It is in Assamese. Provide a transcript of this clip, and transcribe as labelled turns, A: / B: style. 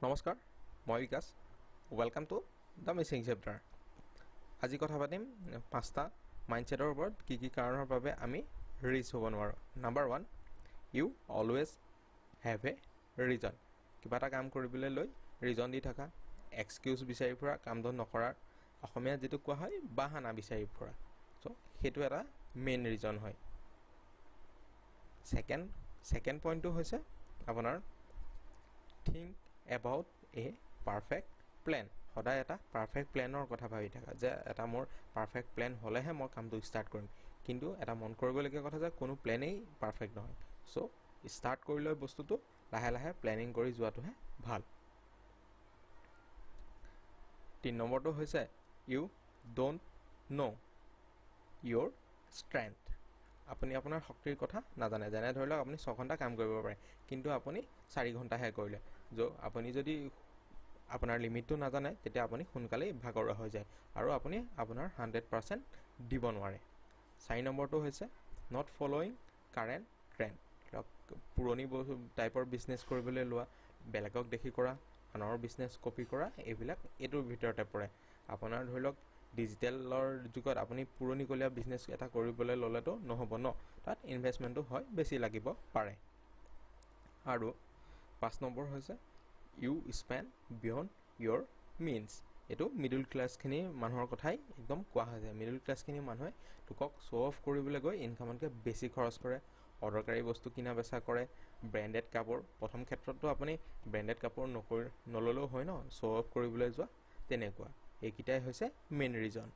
A: নমস্কাৰ, মই Bikash. Welcome to the Mising chapter. আজি কথা পাতিম 5টা মাইণ্ডছেটৰ ওপৰত কি কি কাৰণৰ বাবে আমি ৰিচ হ'ব নোৱাৰোঁ। Number 1, you always have a reason. কিবা এটা কাম কৰিবলৈ লৈ ৰিজন দি থকা, এক্সকিউজ বিচাৰি ফুৰা, কামটো নকৰাৰ, অসমীয়াত যিটো কোৱা হয় বাহানা বিচাৰি ফুৰা। চ' সেইটো এটা মেইন ৰিজন হয়। ছেকেণ্ড পইণ্টটো হৈছে আপোনাৰ think about a perfect plan. সদায় এটা পাৰফেক্ট প্লেনৰ কথা ভাবি থাকা যে এটা মোৰ পাৰফেক্ট প্লেন হ'লেহে মই কামটো ষ্টাৰ্ট কৰিম। কিন্তু এটা মন কৰিবলগীয়া কথা যে কোনো প্লেনেই পাৰফেক্ট নহয়। চ' ষ্টাৰ্ট কৰি লৈ বস্তুটো লাহে লাহে প্লেনিং কৰি যোৱাটোহে ভাল। 3 নম্বৰটো হৈছে you don't know' your strength. আপুনি আপোনাৰ শক্তিৰ কথা নাজানে। যেনে ধৰি লওক আপুনি 6 ঘণ্টা কাম কৰিব পাৰে, কিন্তু আপুনি 4 ঘণ্টাহে কৰিলে। আপুনি যদি আপোনাৰ লিমিটটো নাজানে, তেতিয়া আপুনি সোনকালেই ভাগৰুৱা হৈ যায় আৰু আপুনি আপোনাৰ 100% দিব নোৱাৰে। 4 নম্বৰটো হৈছে নট ফ'ল'য়িং কাৰেণ্ট ট্ৰেণ্ড। পুৰণি টাইপৰ বিজনেছ কৰিবলৈ লোৱা, বেলেগক দেখি কৰা, আনৰ বিজনেছ কপি কৰা, এইটোৰ ভিতৰতে পৰে। আপোনাৰ ধৰি লওক ডিজিটেলৰ যুগত আপুনি পুৰণিকলীয়া বিজনেছ এটা কৰিবলৈ ল'লেতো নহ'ব ন, তাত ইনভেষ্টমেণ্টটো হয় বেছি লাগিব পাৰে। আৰু 5 নম্বৰ হৈছে you spend beyond your means. এইটো মিডল ক্লাছখিনি মানুহৰ কথাই একদম কোৱা হৈ যায়। মিডল ক্লাছখিনি মানুহে লোকক শ্ব' অফ কৰিবলৈ গৈ ইনকামতকৈ বেছি খৰচ কৰে, অদৰকাৰী বস্তু কিনা বেচা কৰে, ব্ৰেণ্ডেড কাপোৰ। প্ৰথম ক্ষেত্ৰততো আপুনি ব্ৰেণ্ডেড কাপোৰ নল'লেও হয় ন, শ্ব' অফ কৰিবলৈ যোৱা তেনেকুৱা। এইকেইটাই হৈছে মেইন ৰিজন।